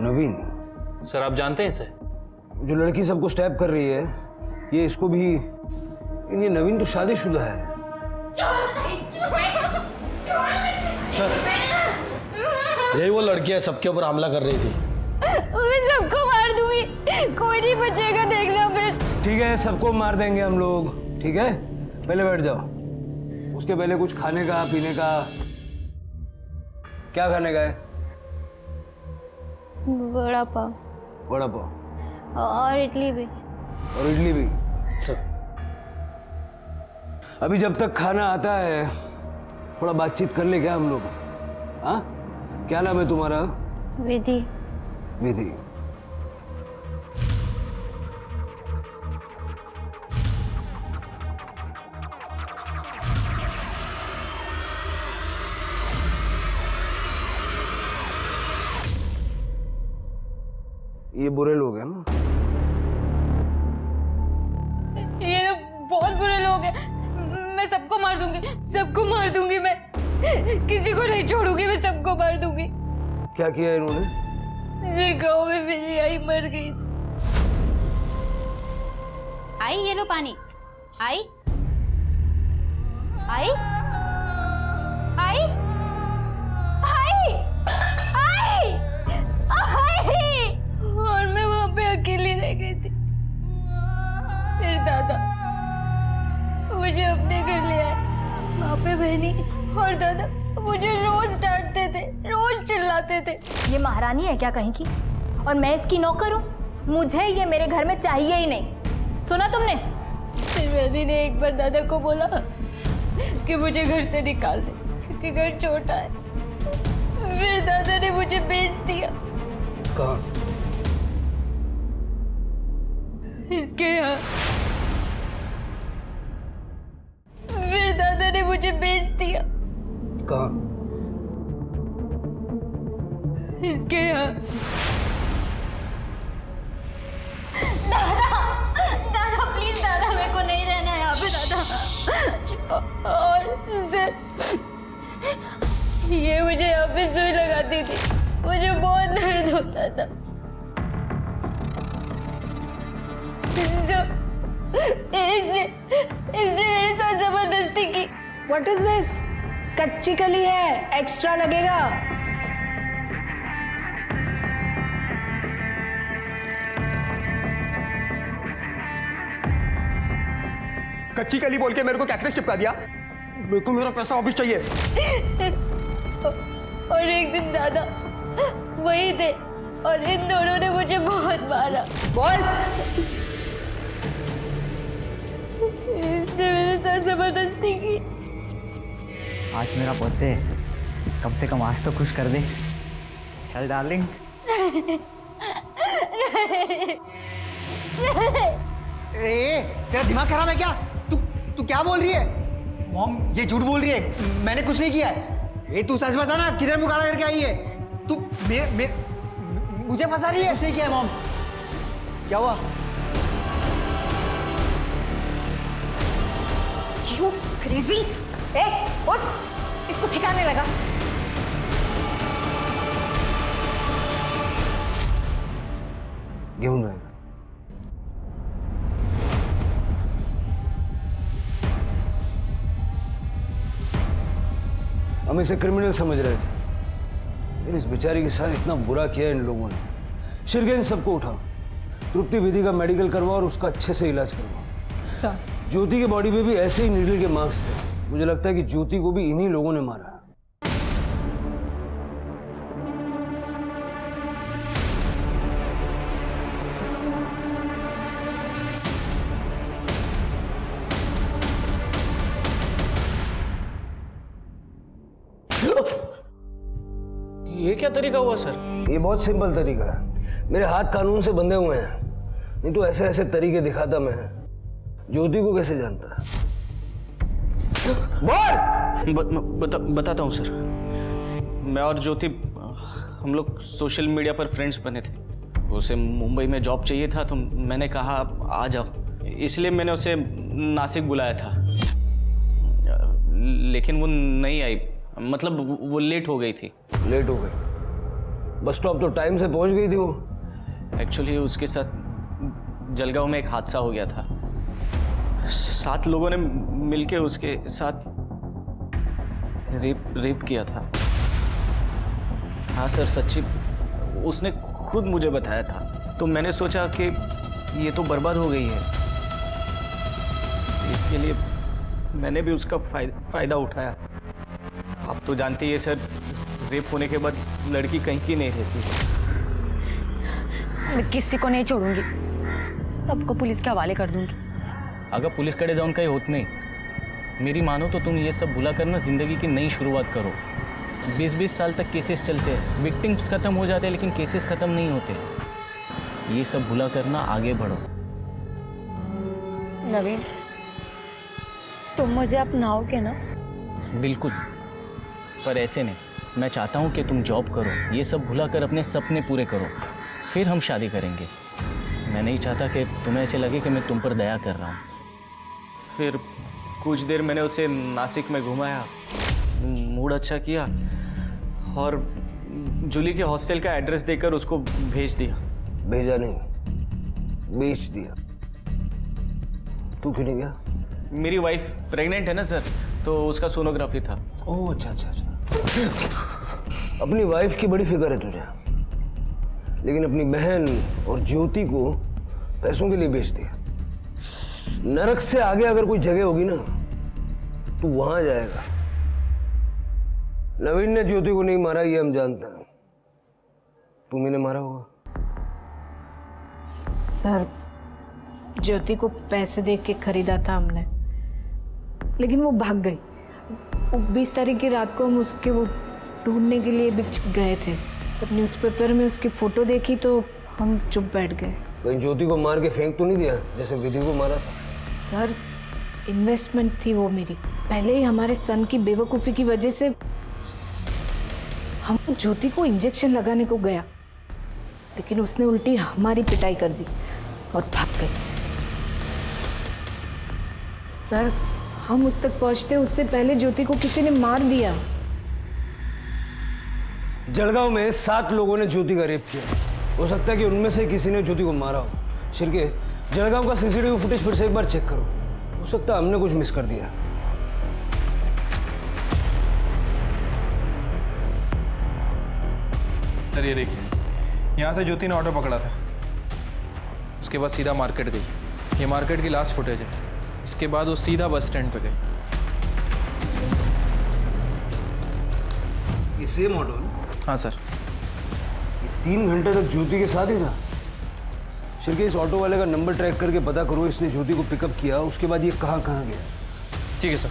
Speaker 10: नवीन
Speaker 8: सर आप जानते हैं इसे?
Speaker 10: जो लड़की सबको स्टैप कर रही है, ये इसको भी। ये नवीन तो शादीशुदा है।
Speaker 4: यही वो लड़की है सबके ऊपर हमला कर रही थी.
Speaker 7: मैं सबको मार दूंगी, कोई नहीं बचेगा, देखना फिर।
Speaker 10: ठीक है, सबको मार देंगे हम लोग। ठीक है, पहले बैठ जाओ। उसके पहले कुछ खाने का पीने का। क्या खाने का है?
Speaker 7: बड़ा पाव
Speaker 10: वड़ा पाव
Speaker 7: और इडली भी।
Speaker 10: और इडली भी। सब अभी जब तक खाना आता है थोड़ा बातचीत कर ले क्या हम लोग? हाँ, क्या नाम है तुम्हारा?
Speaker 7: विधि।
Speaker 10: विधि। ये बुरे लोग हैं ना?
Speaker 7: ये बहुत बुरे लोग हैं। मैं सबको मार दूंगी, सबको मार दूंगी। मैं किसी को नहीं छोड़ूंगी, मैं सबको मार दूंगी।
Speaker 10: क्या किया इन्होंने?
Speaker 7: सिर गाँव में मेरी आई मर गई।
Speaker 2: आई ये लो पानी। आई आई आई आई आई आई।
Speaker 7: और मैं वहां पे अकेली रह गई थी। फिर दादा मुझे अपने घर ले आए। वहां पे बहनी और दादा मुझे रोज डांटते थे, रोज चिल्लाते थे।
Speaker 11: ये महारानी है क्या कहीं की? और मैं इसकी नौकर हूँ? मुझे ये मेरे घर में चाहिए ही नहीं। सुना तुमने?
Speaker 7: फिर बहनी ने एक बार दादा को बोला कि मुझे घर से निकाल दे क्योंकि घर छोटा है। फिर दादा ने मुझे बेच दिया।
Speaker 10: कहाँ?
Speaker 7: इसके यहाँ। फिर दादा ने मुझे बेच दिया।
Speaker 10: कहाँ?
Speaker 7: इसके यहाँ।
Speaker 2: दादा प्लीज दादा, मेरे को नहीं रहना है यहाँ पे दादा।
Speaker 7: और सर ये मुझे यहाँ पे सुई लगाती थी, मुझे बहुत दर्द होता था। इसने मेरे साथ जबरदस्ती की।
Speaker 11: What is this? कच्ची कली है, एक्स्ट्रा लगेगा।
Speaker 6: कच्ची कली बोल के मेरे को कैक्टस चिपका दिया। मेरे को मेरा पैसा वापस चाहिए।
Speaker 7: और एक दिन दादा वही थे और इन दोनों ने मुझे बहुत मारा।
Speaker 11: बोल।
Speaker 7: इसने मेरे साथ जबरदस्ती की।
Speaker 15: आज मेरा बर्थडे है, कम से कम आज तो खुश कर दे। चल डार्लिंग। तेरा दिमाग खराब है क्या? तू क्या बोल रही है? मॉम ये झूठ बोल रही है, मैंने कुछ नहीं किया है। ये तू सच बता ना, किधर मुँह काला करके आई है? तू मुझे फंसा रही है। कुछ नहीं किया है मॉम। क्या हुआ?
Speaker 11: You crazy? उठ, इसको ठिकाने लगा।
Speaker 10: घेऊन जाएगा। हम इसे क्रिमिनल समझ रहे थे, लेकिन इस बेचारी के साथ इतना बुरा किया इन लोगों ने। शिरगेन सबको उठाओ, तृप्ति विधि का मेडिकल करवाओ और उसका अच्छे से इलाज करवाओ।
Speaker 14: सर
Speaker 10: ज्योति के बॉडी पे भी ऐसे ही नीडल के मार्क्स थे। मुझे लगता है कि ज्योति को भी इन्हीं लोगों ने मारा।
Speaker 3: ये क्या तरीका हुआ सर?
Speaker 10: ये बहुत सिंपल तरीका है। मेरे हाथ कानून से बंधे हुए हैं। नहीं तो ऐसे ऐसे तरीके दिखाता मैं ज्योति को कैसे जानता है?
Speaker 3: बताता हूँ सर। मैं और ज्योति हम लोग सोशल मीडिया पर फ्रेंड्स बने थे। उसे मुंबई में जॉब चाहिए था तो मैंने कहा आ जाओ, इसलिए मैंने उसे नासिक बुलाया था। लेकिन वो नहीं आई, मतलब वो लेट हो गई थी।
Speaker 10: लेट हो गई? बस स्टॉप तो टाइम से पहुंच गई थी वो।
Speaker 3: एक्चुअली उसके साथ जलगांव में एक हादसा हो गया था। 7 लोगों ने मिलके उसके साथ रेप किया था। हाँ सर, सच्ची, उसने खुद मुझे बताया था। तो मैंने सोचा कि ये तो बर्बाद हो गई है, इसके लिए मैंने भी उसका फायदा उठाया। आप तो जानते ही है सर, रेप होने के बाद लड़की कहीं की नहीं रहती।
Speaker 2: मैं किसी को नहीं छोड़ूंगी, सबको पुलिस के हवाले कर दूंगी।
Speaker 3: अगर पुलिस कड़े जाऊन का ही होत नहीं, मेरी मानो तो तुम ये सब भुला करना जिंदगी की नई शुरुआत करो। 20-20 साल तक केसेस चलते हैं, विक्टिम्स खत्म हो जाते हैं लेकिन केसेस खत्म नहीं होते। ये सब भुला करना, आगे बढ़ो।
Speaker 2: नवीन, तुम मुझे अपनाओगे ना?
Speaker 3: बिल्कुल, पर ऐसे नहीं। मैं चाहता हूँ कि तुम जॉब करो, ये सब भुला कर अपने सपने पूरे करो, फिर हम शादी करेंगे। मैं नहीं चाहता कि तुम्हें ऐसे लगे कि मैं तुम पर दया कर रहा हूँ। फिर कुछ देर मैंने उसे नासिक में घुमाया, मूड अच्छा किया और जूली के हॉस्टल का एड्रेस देकर उसको भेज दिया।
Speaker 10: भेजा नहीं, बेच दिया। तू क्यों नहीं गया?
Speaker 3: मेरी वाइफ प्रेग्नेंट है ना सर, तो उसका सोनोग्राफी था।
Speaker 10: ओह अच्छा अच्छा अच्छा। अपनी वाइफ की बड़ी फिक्र है तुझे, लेकिन अपनी बहन और ज्योति को पैसों के लिए बेच दिया। नरक से आगे अगर कोई जगह होगी ना तो वहां जाएगा। नवीन ने ज्योति को नहीं मारा, ये हम जानते हैं। तुम्हें मारा होगा।
Speaker 11: सर, ज्योति को पैसे दे के खरीदा था हमने, लेकिन वो भाग गई। 20 तारीख की रात को हम उसके वो ढूंढने के लिए भी गए थे। जब न्यूज़पेपर में उसकी फोटो देखी तो हम चुप बैठ गए।
Speaker 10: कहीं ज्योति को मार के फेंक तो नहीं दिया जैसे विधि को मारा था?
Speaker 11: सर, इन्वेस्टमेंट थी वो मेरी। पहले ही हमारे सन की बेवकूफ़ी की वजह से हम ज्योति को इंजेक्शन लगाने को गया, लेकिन उसने उल्टी हमारी पिटाई कर दी और भाग गई। सर, हम उस तक पहुंचते उससे पहले ज्योति को किसी ने मार दिया।
Speaker 10: जलगांव में 7 लोगों ने ज्योति का रेप किया। हो सकता है कि उनमें से किसी ने ज्योति को मारा हो। शिर्के, जलगांव का सीसीटीवी फुटेज फिर से एक बार चेक करो। हो सकता है हमने कुछ मिस कर दिया।
Speaker 8: सर ये देखिए, यहाँ से ज्योति ने ऑटो पकड़ा था, उसके बाद सीधा मार्केट गई। ये मार्केट की लास्ट फुटेज है। इसके बाद वो सीधा बस स्टैंड पे गई।
Speaker 10: ये सेम ऑटो है?
Speaker 8: हाँ सर।
Speaker 10: 3 घंटे तक ज्योति के साथ ही था। शिर्के, इस ऑटो वाले का नंबर ट्रैक करके पता करो इसने ज्योति को पिकअप किया, उसके बाद ये कहाँ गया।
Speaker 8: ठीक है सर।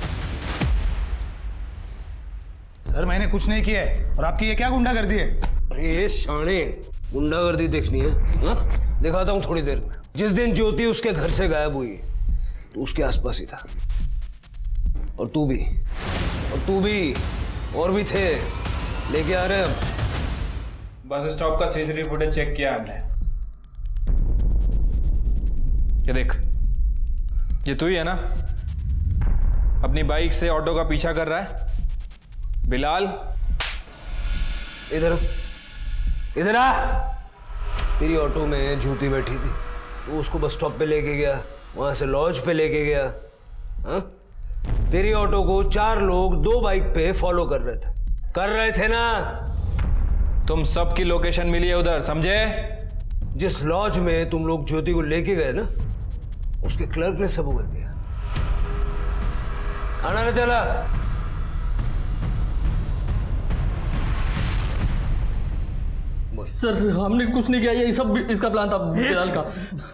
Speaker 13: सर, मैंने कुछ नहीं किया है और आपकी ये क्या गुंडागर्दी है?
Speaker 10: अरे शाणे, गुंडागर्दी देखनी है? हाँ, दिखाता हूँ थोड़ी देर में। जिस दिन ज्योति उसके घर से गायब हुई तो उसके आसपास ही था। और तू भी और भी थे। लेके आ रहे हैं।
Speaker 8: बस स्टॉप का सीसीटीवी फुटेज चेक किया हमने। ये देख, ये तू ही है ना अपनी बाइक से ऑटो का पीछा कर रहा है? बिलाल,
Speaker 10: इधर आ। तेरी ऑटो में ज्योति बैठी थी, तो उसको बस स्टॉप पे लेके गया, वहां से लॉज पे लेके गया। हाँ? तेरी ऑटो को 4 लोग 2 बाइक पे फॉलो कर रहे थे ना?
Speaker 8: तुम सबकी लोकेशन मिली है उधर, समझे?
Speaker 10: जिस लॉज में तुम लोग ज्योति को लेके गए ना, उसके क्लर्क ने सब उगल दिया। खाना ले चला।
Speaker 3: सर, हमने कुछ नहीं किया, ये सब इसका प्लान था, बिलाल का।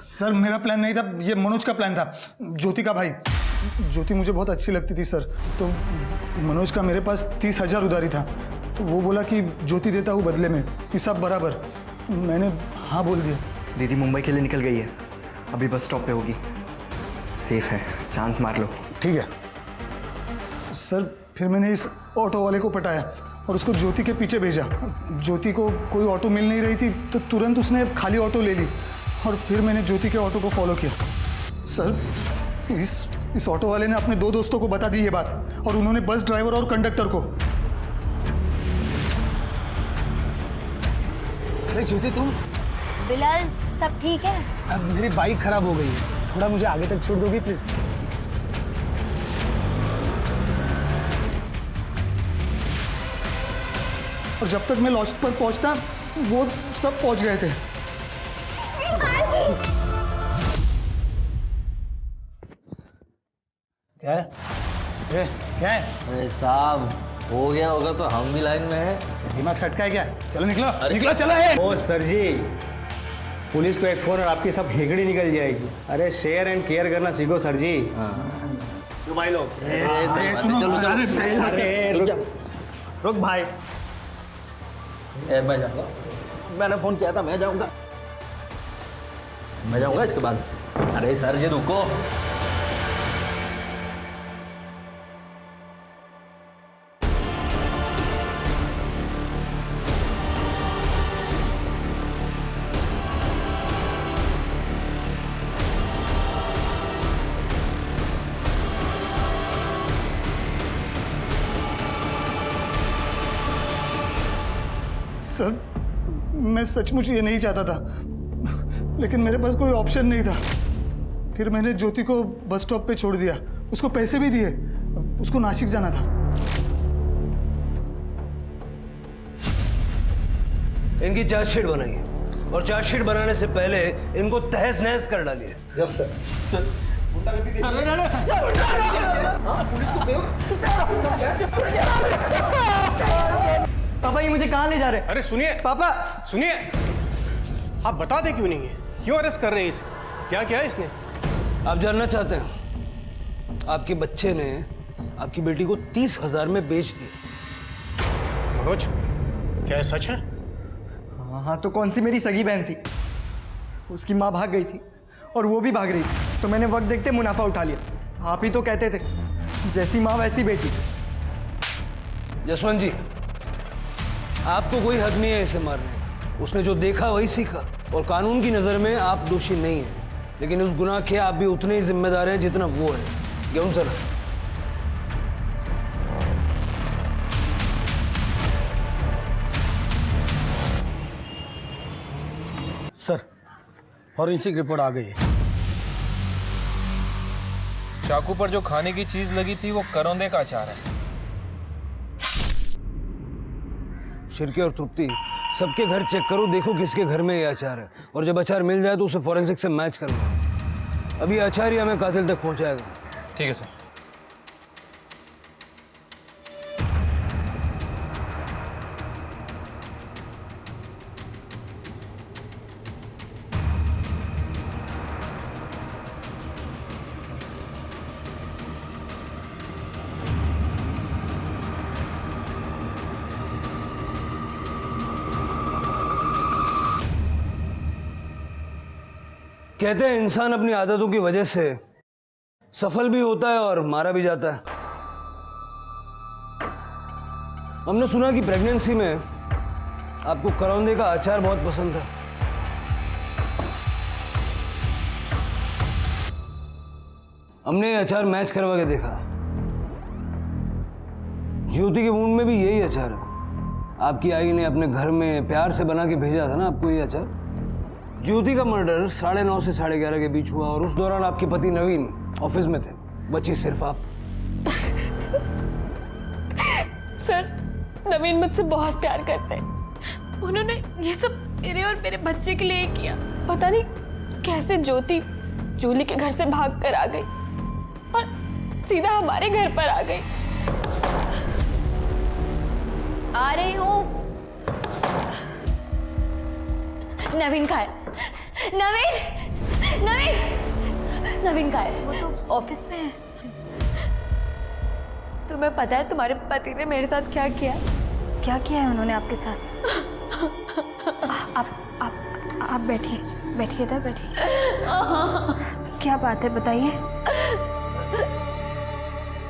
Speaker 13: सर, मेरा प्लान नहीं था, ये मनोज का प्लान था, ज्योति का भाई। ज्योति मुझे बहुत अच्छी लगती थी सर, तो मनोज का मेरे पास 30,000 उधारी था, तो वो बोला कि ज्योति देता हूँ बदले में, हिसाब बराबर। मैंने हाँ बोल दिया।
Speaker 15: दीदी मुंबई के लिए निकल गई है,
Speaker 12: अभी बस स्टॉप पे होगी, सेफ है, चांस मार लो।
Speaker 13: ठीक है सर। फिर मैंने इस ऑटो वाले को पटाया और उसको ज्योति के पीछे भेजा। ज्योति को कोई ऑटो मिल नहीं रही थी तो तुरंत उसने खाली ऑटो ले ली और फिर मैंने ज्योति के ऑटो को फॉलो किया। सर इस ऑटो वाले ने अपने 2 दोस्तों को बता दी ये बात और उन्होंने बस ड्राइवर और कंडक्टर को।
Speaker 10: अरे ज्योति तुम?
Speaker 7: बिलाल सब ठीक है?
Speaker 10: अब मेरी बाइक खराब हो गई है, थोड़ा मुझे आगे तक छोड़ दोगी प्लीज?
Speaker 13: और जब तक मैं लॉज पर पहुंचता वो सब पहुंच गए थे।
Speaker 10: क्या है? क्या है?
Speaker 3: अरे साहब हो गया होगा तो हम भी लाइन में हैं।
Speaker 13: दिमाग सटका है क्या? चलो निकलो
Speaker 10: निकलो, चलो है।
Speaker 5: ओ सर जी, पुलिस को एक फोन और आपकी सब हेगड़ी निकल जाएगी। अरे शेयर एंड केयर करना सीखो सर जी।
Speaker 13: तो भाई लोग सुनो,
Speaker 5: रुक भाई।
Speaker 3: मैं जाऊंगा, मैंने फोन किया था, मैं जाऊंगा इसके बाद। अरे सर जी रुको।
Speaker 13: सर मैं सचमुच ये नहीं चाहता था, लेकिन मेरे पास कोई ऑप्शन नहीं था। फिर मैंने ज्योति को बस स्टॉप पे छोड़ दिया, उसको पैसे भी दिए, उसको नासिक जाना था।
Speaker 10: इनकी चार्जशीट बनाइए और चार्जशीट बनाने से पहले इनको तहस नहस कर डालिए।
Speaker 13: Yes sir.
Speaker 12: पापा ये मुझे कहाँ ले जा रहे हैं?
Speaker 4: अरे सुनिए
Speaker 12: पापा
Speaker 4: सुनिए, आप बताते क्यों नहीं है? क्यों अरेस्ट कर रहे हैं इसे? क्या किया इसने?
Speaker 10: आप जानना चाहते हैं? आपके बच्चे ने आपकी बेटी को 30,000 में बेच दिया।
Speaker 4: मनोज क्या सच है?
Speaker 12: हाँ तो कौन सी मेरी सगी बहन थी? उसकी माँ भाग गई थी और वो भी भाग रही थी, तो मैंने वक्त देखते मुनाफा उठा लिया। आप ही तो कहते थे जैसी माँ वैसी बेटी।
Speaker 10: जसवंत जी, आपको कोई हक नहीं है इसे मारने का। उसने जो देखा वही सीखा और कानून की नज़र में आप दोषी नहीं हैं, लेकिन उस गुनाह के आप भी उतने ही जिम्मेदार हैं जितना वो है। क्यों सर?
Speaker 5: सर फॉरेंसिक रिपोर्ट आ गई है।
Speaker 8: चाकू पर जो खाने की चीज लगी थी वो करौंदे का अचार है।
Speaker 10: शिरके और तृप्ति सबके घर चेक करो, देखो किसके घर में ये अचार है, और जब अचार मिल जाए तो उसे फॉरेंसिक से मैच करना। अभी अचार ही हमें कातिल तक पहुंचाएगा।
Speaker 8: ठीक है सर।
Speaker 10: कहते हैं इंसान अपनी आदतों की वजह से सफल भी होता है और मारा भी जाता है। हमने सुना कि प्रेगनेंसी में आपको करौंदे का अचार बहुत पसंद है। हमने ये अचार मैच करवा के देखा। ज्योति के मुंह में भी यही अचार है। आपकी आई ने अपने घर में प्यार से बना के भेजा था ना आपको ये अचार। ज्योति का मर्डर 9:30 से 11:30 के बीच हुआ और उस दौरान आपके पति नवीन ऑफिस में थे, बची सिर्फ आप।
Speaker 7: सर नवीन मुझसे बहुत प्यार करते हैं। उन्होंने ये सब मेरे और मेरे बच्चे के लिए किया। पता नहीं कैसे ज्योति जूली के घर से भाग कर आ गई और सीधा हमारे घर पर आ गई।
Speaker 2: आ रही हूँ। नवीन कहाँ है? नवीन नवीन नवीन कहाँ है? वो तो ऑफिस में है। तुम्हें पता है तुम्हारे पति ने मेरे साथ क्या किया? क्या किया है उन्होंने आपके साथ?
Speaker 7: आप बैठिए, बैठिए इधर बैठिए। क्या बात है बताइए।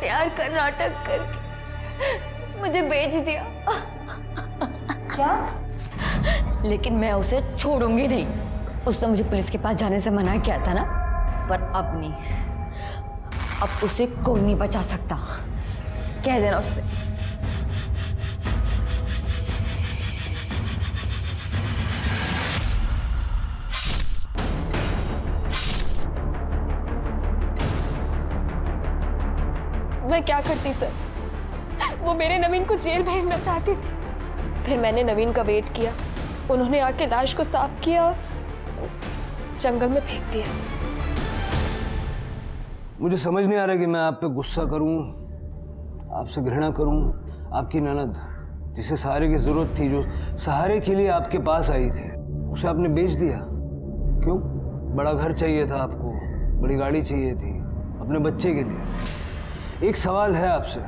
Speaker 11: प्यार का नाटक करके मुझे बेच दिया।
Speaker 7: क्या?
Speaker 2: लेकिन मैं उसे छोड़ूंगी नहीं। उसने मुझे पुलिस के पास जाने से मना किया था ना, पर अब नहीं। अब उसे कोई नहीं बचा सकता। कह देना उससे।
Speaker 7: मैं क्या करती सर, वो मेरे नवीन को जेल भेजना चाहती थी। फिर मैंने नवीन का वेट किया, उन्होंने आके लाश को साफ किया और जंगल में फेंक दिया।
Speaker 10: मुझे समझ नहीं आ रहा कि मैं आप पे गुस्सा करूं, आपसे घृणा करूं। आपकी ननद जिसे सहारे की जरूरत थी, जो सहारे के लिए आपके पास आई थी, उसे आपने बेच दिया। क्यों? बड़ा घर चाहिए था आपको, बड़ी गाड़ी चाहिए थी अपने बच्चे के लिए। एक सवाल है आपसे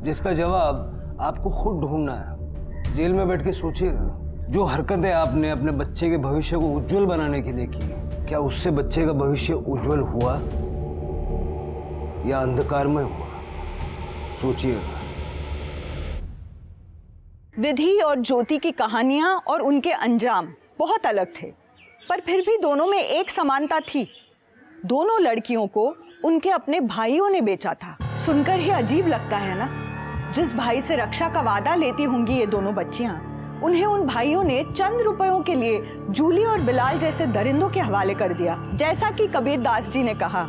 Speaker 10: जिसका जवाब आपको खुद ढूंढना है। जेल में बैठ के सोचिएगा, जो हरकतें आपने अपने बच्चे के भविष्य को उज्जवल बनाने के लिए की, क्या उससे बच्चे का भविष्य उज्जवल हुआ या अंधकारमय हुआ? सोचिएगा।
Speaker 1: विधि और ज्योति की कहानियां और उनके अंजाम बहुत अलग थे, पर फिर भी दोनों में एक समानता थी। दोनों लड़कियों को उनके अपने भाइयों ने बेचा था। सुनकर ही अजीब लगता है ना। जिस भाई से रक्षा का वादा लेती होंगी ये दोनों बच्चियां, उन्हें उन भाइयों ने चंद रुपयों के लिए जूली और बिलाल जैसे दरिंदों के हवाले कर दिया। जैसा कि कबीर दास जी ने कहा,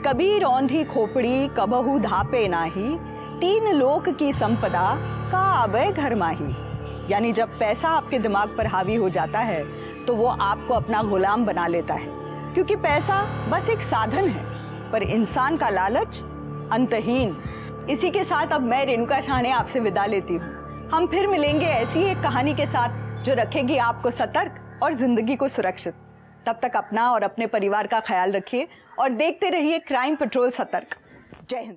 Speaker 1: कबीर औंधी खोपड़ी कबहू धापे नाही, तीन लोक की संपदा का आबे घर माही। यानी जब पैसा आपके दिमाग पर हावी हो जाता है तो वो आपको अपना गुलाम बना लेता है, क्योंकि पैसा बस एक साधन है, पर इंसान का लालच अंतहीन। इसी के साथ अब मैं रेणुका शाहणे आपसे विदा लेती हूँ। हम फिर मिलेंगे ऐसी एक कहानी के साथ जो रखेगी आपको सतर्क और जिंदगी को सुरक्षित। तब तक अपना और अपने परिवार का ख्याल रखिए और देखते रहिए क्राइम पेट्रोल सतर्क। जय हिंद।